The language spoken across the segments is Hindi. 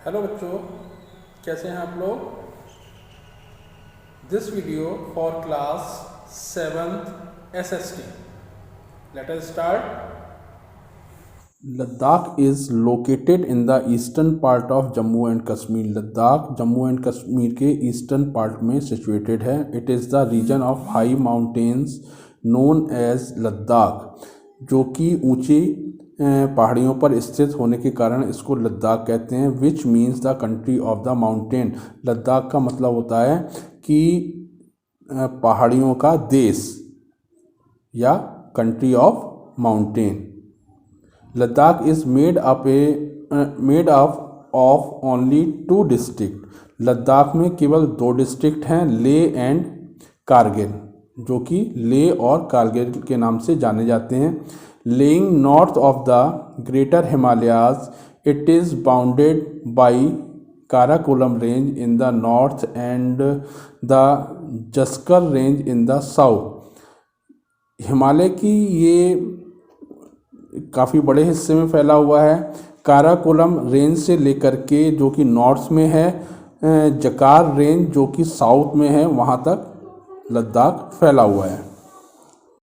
हेलो बच्चों, कैसे हैं आप लोग। This video for class 7th SST। Let us start. Ladakh is located in the eastern part of Jammu and Kashmir. Ladakh Jammu and Kashmir के ईस्टर्न पार्ट में सिचुएटेड है। It is the region of high mountains known as Ladakh, जो कि ऊंची पहाड़ियों पर स्थित होने के कारण इसको लद्दाख कहते हैं। Which means the country of the mountain. Ladakh का मतलब होता है कि पहाड़ियों का देश या country of mountain. Ladakh is made up of only 2 district. Ladakh में केवल 2 डिस्ट्रिक्ट हैं, लेह एंड कारगिल, जो कि लेह और कारगिल के नाम से जाने जाते हैं। Lying north of the greater Himalayas, it is bounded by Karakoram range in the north and the Zaskar range in the south. Himalaya की ये काफ़ी बड़े हिस्से में फैला हुआ है। काराकोरम रेंज से लेकर के, जो कि नॉर्थ में है, जकार रेंज जो कि साउथ में है, वहाँ तक लद्दाख फैला हुआ है।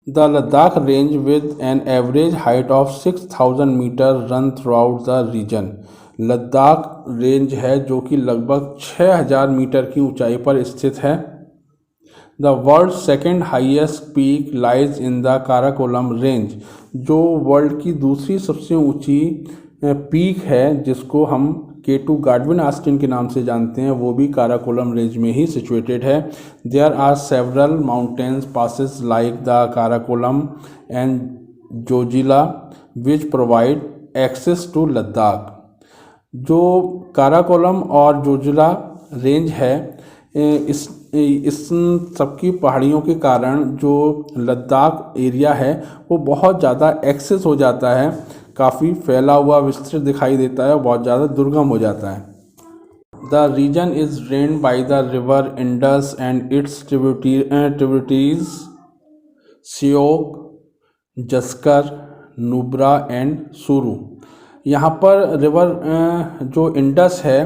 The Ladakh range with an average height of 6000 metre run throughout the region. Ladakh range है जो कि लगभग 6000 मीटर की ऊंचाई पर स्थित है। The world second highest peak lies in the Karakoram range. जो वर्ल्ड की दूसरी सबसे ऊंची पीक है, जिसको हम K2 गाडविन ऑस्टिन के नाम से जानते हैं, वो भी काराकोरम रेंज में ही सिचुएटेड है। There are several mountains passes like the Karakoram and Zojila which provide access to Ladakh. जो काराकोरम और जोजिला रेंज है, इस सबकी पहाड़ियों के कारण जो लद्दाख एरिया है वो बहुत ज़्यादा एक्सेस हो जाता है, काफ़ी फैला हुआ विस्तृत दिखाई देता है, बहुत ज़्यादा दुर्गम हो जाता है। The region is drained by the river Indus and its tributaries Shyok, Zaskar, Nubra and Suru. यहाँ पर रिवर जो इंडस है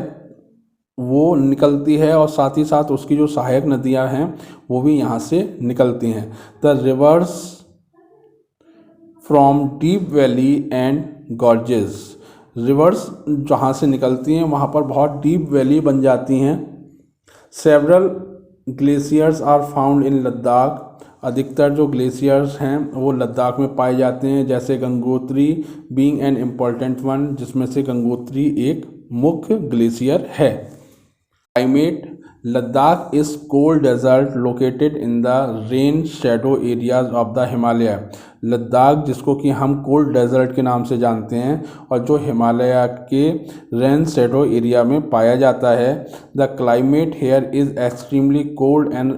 वो निकलती है, और साथ ही साथ उसकी जो सहायक नदियाँ हैं वो भी यहाँ से निकलती हैं। The reverse from deep valley and gorges. Reverse जहाँ से निकलती हैं वहाँ पर बहुत डीप वैली बन जाती हैं। Several glaciers are found in Ladakh. अधिकतर जो ग्लेशियर्स हैं वो लद्दाख में पाए जाते हैं, जैसे Gangotri being an important one, जिसमें से गंगोत्री एक मुख्य ग्लेशियर है। Climate. Ladakh is cold desert located in the rain shadow areas of the Himalaya. Ladakh, जिसको कि हम कोल्ड डेजर्ट के नाम से जानते हैं, और जो हिमालय के रेन शेडो एरिया में पाया जाता है। The climate here is extremely cold and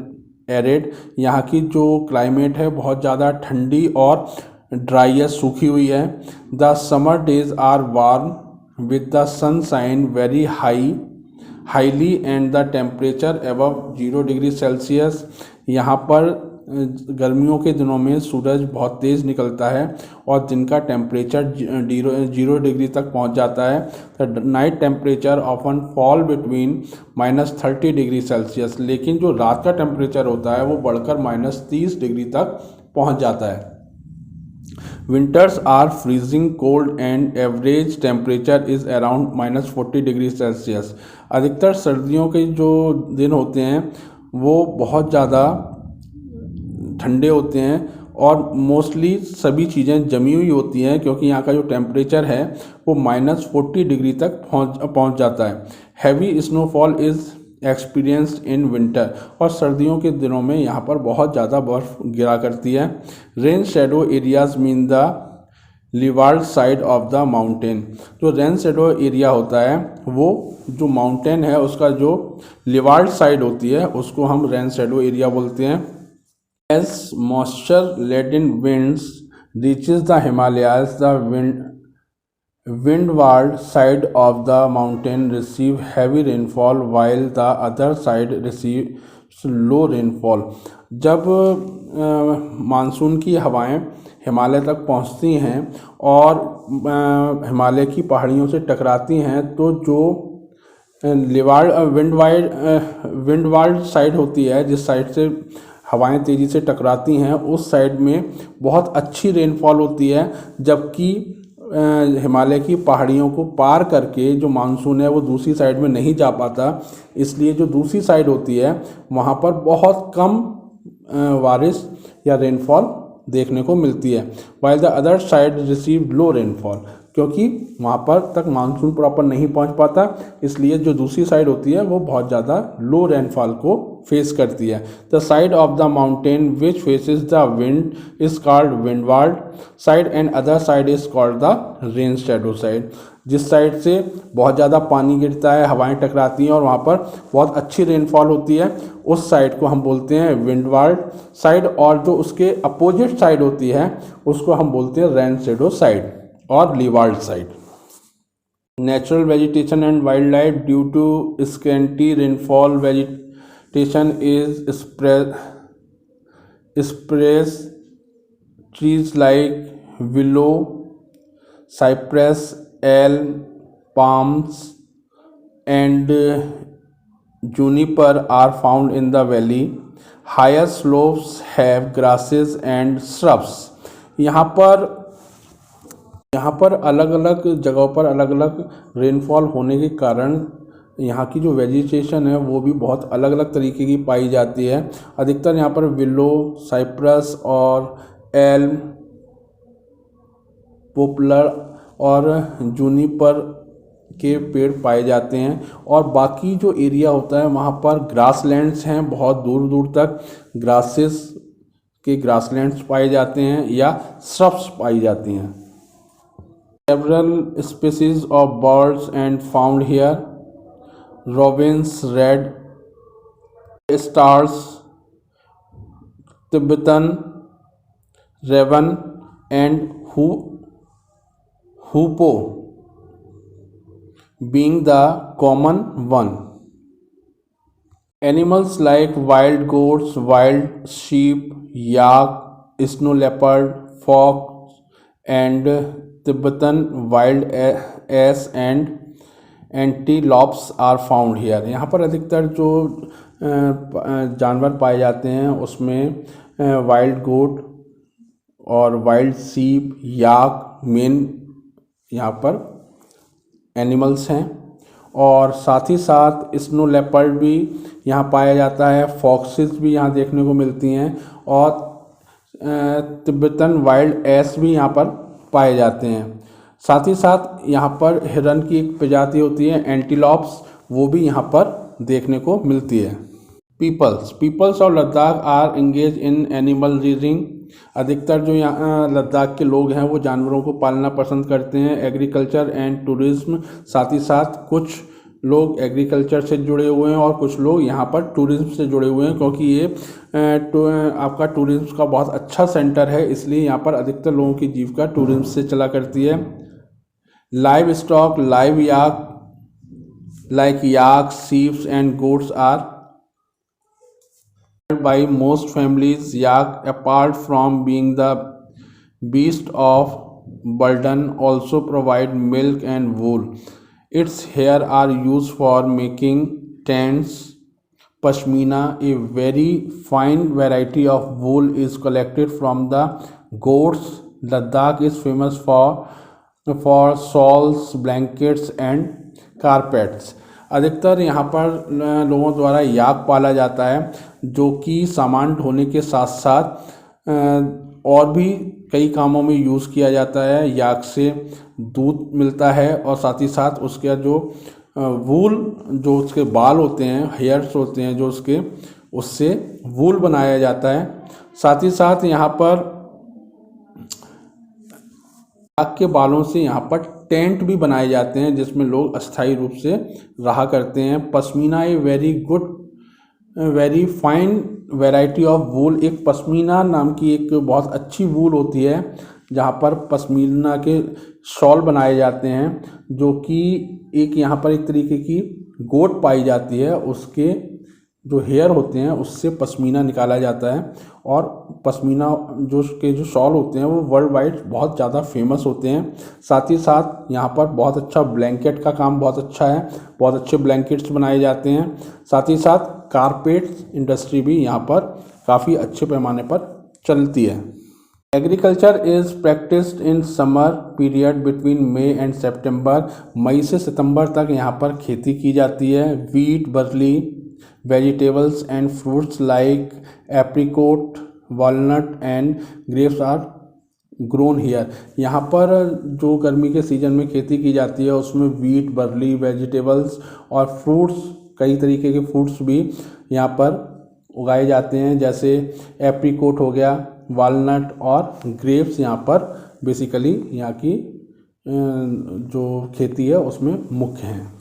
arid. यहाँ की जो क्लाइमेट है बहुत ज़्यादा ठंडी और ड्राई है, सूखी हुई है। The summer days are warm with the sunshine very highly and the temperature above 0 degree Celsius. यहाँ पर गर्मियों के दिनों में सूरज बहुत तेज़ निकलता है और दिन का टेम्परेचर 0 डिग्री तक पहुँच जाता है। The night temperature often fall between -30 degree Celsius. लेकिन जो रात का टेम्परेचर होता है वो बढ़कर -30 डिग्री तक पहुँच जाता है। Winters are freezing cold and average temperature is around -40 degree Celsius. अधिकतर सर्दियों के जो दिन होते हैं वो बहुत ज़्यादा ठंडे होते हैं और मोस्टली सभी चीज़ें जमी हुई होती हैं, क्योंकि यहाँ का जो टेम्परेचर है वो -40 डिग्री तक पहुँच जाता है। Heavy snowfall is experienced in winter. और सर्दियों के दिनों में यहाँ पर बहुत ज़्यादा बर्फ़ गिरा करती है। Rain shadow areas mean the leeward side of the mountain. जो रेन शेडो एरिया होता है वो जो माउंटेन है उसका जो लिवार्ड साइड होती है उसको हम रेन शेडो एरिया बोलते हैं। As moisture laden winds reaches the Himalayas, the windward side of the mountain receive heavy rainfall while the other side receives low rainfall। जब मानसून की हवाएं हिमालय तक पहुंचती हैं और हिमालय की पहाड़ियों से टकराती हैं, तो जो विंडवार्ड साइड होती है, जिस साइड से हवाएं तेज़ी से टकराती हैं उस साइड में बहुत अच्छी रेनफॉल होती है, जबकि हिमालय की पहाड़ियों को पार करके जो मानसून है वो दूसरी साइड में नहीं जा पाता। इसलिए जो दूसरी साइड होती है वहाँ पर बहुत कम बारिश या रेनफॉल देखने को मिलती है। While the other side receive low rainfall, क्योंकि वहाँ पर तक मानसून प्रॉपर नहीं पहुँच पाता, इसलिए जो दूसरी साइड होती है वो बहुत ज़्यादा लो रेनफॉल को फेस करती है। The side of the mountain which faces the wind is called windward side and other side is called the rain shadow side. जिस साइड से बहुत ज़्यादा पानी गिरता है, हवाएं टकराती हैं और वहाँ पर बहुत अच्छी रेनफॉल होती है, उस साइड को हम बोलते हैं विंडवार्ड साइड, और जो उसके अपोजिट साइड होती है उसको हम बोलते हैं रेन शैडो साइड और leeward side. Natural vegetation and wild life due to scanty rainfall vegetation is sparse. Trees like willow, cypress, elm, palms, and juniper are found in the valley. Higher slopes have grasses and shrubs. यहाँ पर अलग अलग जगहों पर अलग अलग रेनफॉल होने के कारण यहाँ की जो वेजिटेशन है वो भी बहुत अलग अलग तरीके की पाई जाती है। अधिकतर यहाँ पर विलो, साइप्रस और एल्म, पोपलर और जूनिपर के पेड़ पाए जाते हैं, और बाकी जो एरिया होता है वहाँ पर ग्रासलैंड्स हैं, बहुत दूर दूर तक ग्रासेस के ग्रासलैंड्स पाए जाते हैं या श्रब्स पाई जाती हैं। Several species of birds and found here: robins, red stars, Tibetan raven, and hoopoe being the common one. Animals like wild goats, wild sheep, yak, snow leopard, fox, and Tibetan wild ass and antelopes are found here. यहाँ पर अधिकतर जो जानवर पाए जाते हैं उसमें वाइल्ड गोट और वाइल्ड सीप, याक मेन यहाँ पर एनिमल्स हैं, और साथ ही साथ स्नो लेपर्ड भी यहाँ पाया जाता है, फॉक्सेस भी यहाँ देखने को मिलती हैं, और तिब्बतन वाइल्ड एस भी यहाँ पर पाए जाते हैं। साथ ही साथ यहाँ पर हिरन की एक प्रजाति होती है एंटीलॉप्स, वो भी यहाँ पर देखने को मिलती है। Peoples of Ladakh are engage in animal raising. अधिकतर जो यहाँ लद्दाख के लोग हैं वो जानवरों को पालना पसंद करते हैं। एग्रीकल्चर एंड टूरिज्म, साथ ही साथ कुछ लोग एग्रीकल्चर से जुड़े हुए हैं और कुछ लोग यहाँ पर टूरिज्म से जुड़े हुए हैं, क्योंकि ये आपका टूरिज्म का बहुत अच्छा सेंटर है, इसलिए यहाँ पर अधिकतर लोगों की जीविका टूरिज्म से चला करती है। Live stock, live yak like yak, sheep and goats are by most families. Yak, apart from being the beast of burden, also provide milk and wool. Its hair are used for making tents. Pashmina, a very fine variety of wool, is collected from the goats. Ladakh is famous for shawls, blankets and carpets. अधिकतर यहाँ पर लोगों द्वारा याक पाला जाता है, जो कि सामान ढोने के साथ साथ और भी कई कामों में यूज़ किया जाता है। याक से दूध मिलता है, और साथ ही साथ उसका जो वूल, जो उसके बाल होते हैं, हेयर्स होते हैं जो उसके, उससे वूल बनाया जाता है। साथ ही साथ यहाँ पर याक के बालों से यहाँ पर टेंट भी बनाए जाते हैं, जिसमें लोग अस्थायी रूप से रहा करते हैं। Pashmina a very fine variety of wool. एक पश्मीना नाम की एक बहुत अच्छी वूल होती है, जहाँ पर पश्मीना के शॉल बनाए जाते हैं, जो कि एक यहाँ पर एक तरीके की गोट पाई जाती है, उसके जो हेयर होते हैं उससे पश्मीना निकाला जाता है, और पश्मीना जो शॉल होते हैं वो वर्ल्ड वाइड बहुत ज़्यादा फेमस होते हैं। साथ ही साथ यहाँ पर बहुत अच्छा ब्लैंकेट का काम बहुत अच्छा है, बहुत अच्छे ब्लैंकेट्स बनाए जाते हैं। साथ ही साथ कारपेट इंडस्ट्री भी यहाँ पर काफ़ी अच्छे पैमाने पर चलती है। Agriculture is practised in summer period between May and September. मई से सितंबर तक यहाँ पर खेती की जाती है। Wheat, barley, vegetables and fruits like apricot, walnut and grapes are grown here. यहाँ पर जो गर्मी के सीज़न में खेती की जाती है उसमें वीट, बर्ली, वेजिटेबल्स और फ्रूट्स, कई तरीके के फ्रूट्स भी यहाँ पर उगाए जाते हैं, जैसे एप्रिकोट हो गया, वालनट और ग्रेप्स यहाँ पर बेसिकली यहाँ की जो खेती है उसमें मुख्य हैं।